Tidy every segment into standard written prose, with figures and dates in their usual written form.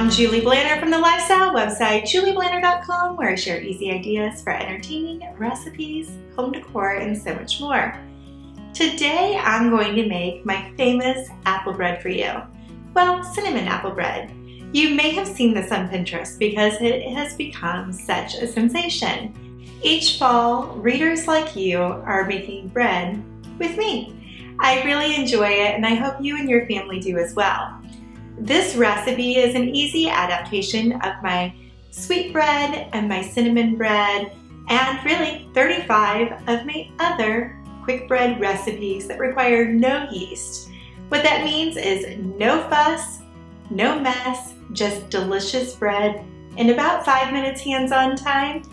I'm Julie Blanner from the lifestyle website julieblanner.com, where I share easy ideas for entertaining recipes, home decor, and so much more. Today I'm going to make my famous apple bread for you. Well, cinnamon apple bread. You may have seen this on Pinterest because it has become such a sensation. Each fall, readers like you are making bread with me. I really enjoy it, and I hope you and your family do as well. This recipe is an easy adaptation of my sweet bread and my cinnamon bread, and really 35 of my other quick bread recipes that require no yeast. What that means is no fuss, no mess, just delicious bread in about 5 minutes hands-on time,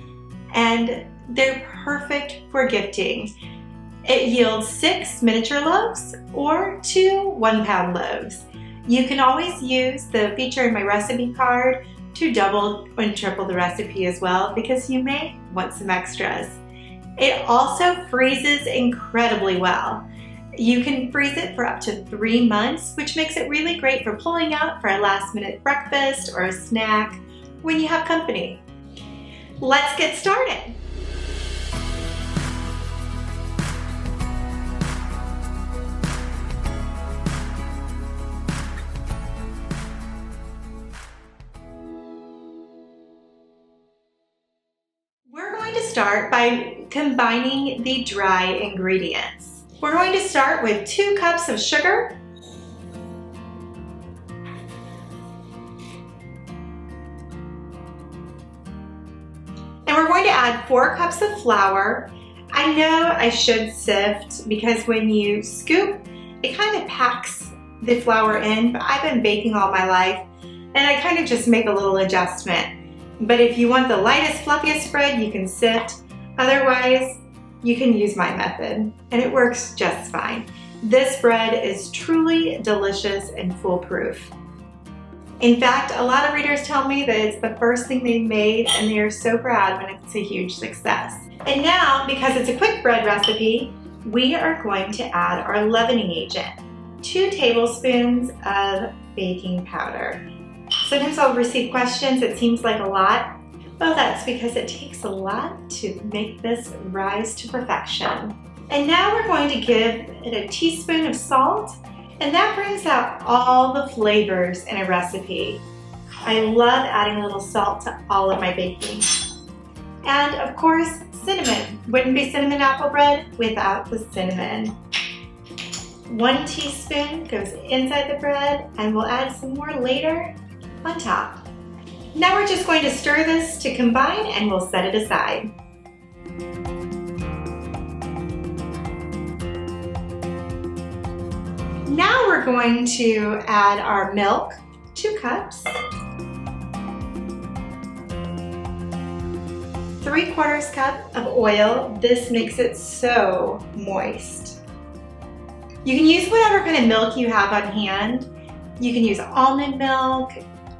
and they're perfect for gifting. It yields 6 miniature loaves or 2 1-pound loaves. You can always use the feature in my recipe card to double and triple the recipe as well, because you may want some extras. It also freezes incredibly well. You can freeze it for up to 3 months, which makes it really great for pulling out for a last-minute breakfast or a snack when you have company. Let's get started. Start by combining the dry ingredients. We're going to start with 2 cups of sugar, and we're going to add 4 cups of flour. I know I should sift because when you scoop, it kind of packs the flour in, but I've been baking all my life and I kind of just make a little adjustment. But if you want the lightest, fluffiest bread, you can sift. Otherwise, you can use my method, and it works just fine. This bread is truly delicious and foolproof. In fact, a lot of readers tell me that it's the first thing they've made, and they are so proud when it's a huge success. And now, because it's a quick bread recipe, we are going to add our leavening agent, 2 tablespoons of baking powder. Sometimes I'll receive questions, it seems like a lot. Well, that's because it takes a lot to make this rise to perfection. And now we're going to give it a teaspoon of salt, and that brings out all the flavors in a recipe. I love adding a little salt to all of my baking. And of course, cinnamon. Wouldn't be cinnamon apple bread without the cinnamon. 1 teaspoon goes inside the bread, and we'll add some more later on top. Now we're just going to stir this to combine, and we'll set it aside. Now we're going to add our milk, 2 cups, 3/4 cup of oil. This makes it so moist. You can use whatever kind of milk you have on hand. You can use almond milk,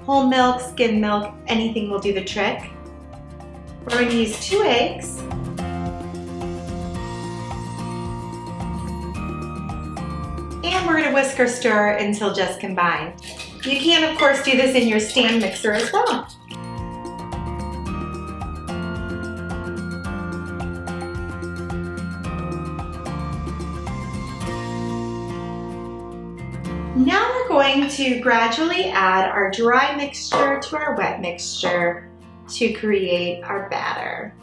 whole milk, skim milk, anything will do the trick. We're going to use 2 eggs. And we're going to whisk or stir until just combined. You can, of course, do this in your stand mixer as well. Now we're going to gradually add our dry mixture to our wet mixture to create our batter.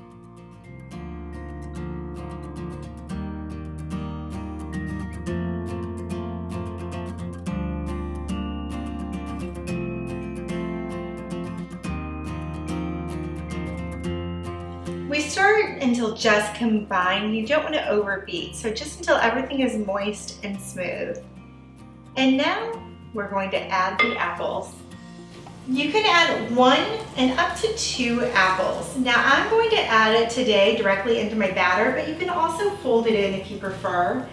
We stir until just combined. You don't want to overbeat, so just until everything is moist and smooth. And now we're going to add the apples. You can add 1 and up to 2 apples. Now I'm going to add it today directly into my batter, but you can also fold it in if you prefer.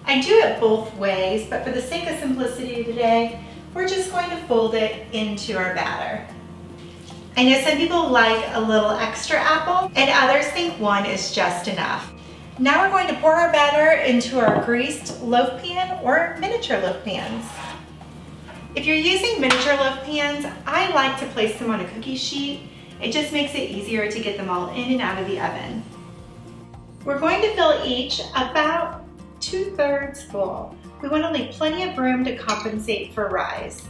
I do it both ways, but for the sake of simplicity today, we're just going to fold it into our batter. I know some people like a little extra apple, and others think 1 is just enough. Now we're going to pour our batter into our greased loaf pan or miniature loaf pans. If you're using miniature loaf pans, I like to place them on a cookie sheet. It just makes it easier to get them all in and out of the oven. We're going to fill each about 2/3 full. We want to leave plenty of room to compensate for rise.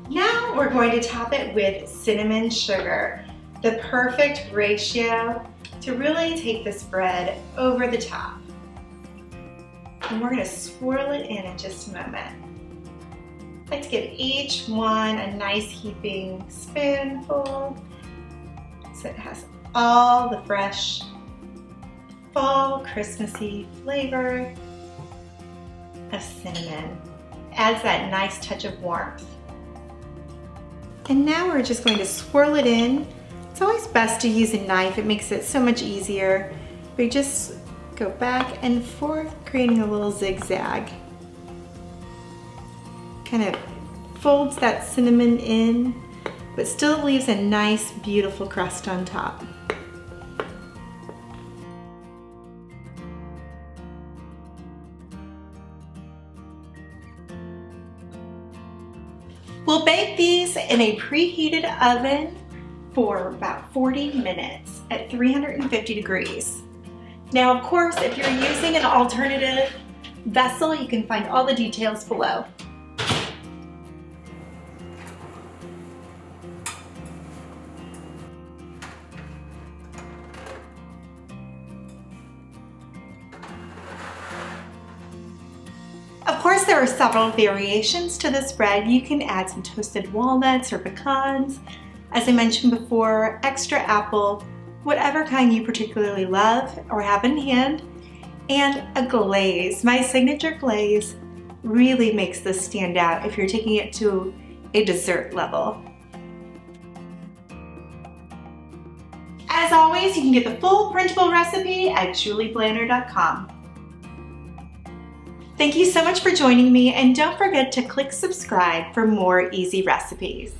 Now we're going to top it with cinnamon sugar, the perfect ratio to really take this bread over the top. And we're going to swirl it in just a moment. I like to give each one a nice heaping spoonful so it has all the fresh fall Christmassy flavor of cinnamon. Adds that nice touch of warmth. And now we're just going to swirl it in. It's always best to use a knife. It makes it so much easier. We just go back and forth, creating a little zigzag. Kind of folds that cinnamon in, but still leaves a nice, beautiful crust on top. We'll bake these in a preheated oven for about 40 minutes at 350 degrees. Now, of course, if you're using an alternative vessel, you can find all the details below. Of course, there are several variations to this bread. You can add some toasted walnuts or pecans. As I mentioned before, extra apple, whatever kind you particularly love or have in hand, and a glaze. My signature glaze really makes this stand out if you're taking it to a dessert level. As always, you can get the full printable recipe at julieblanner.com. Thank you so much for joining me, and don't forget to click subscribe for more easy recipes.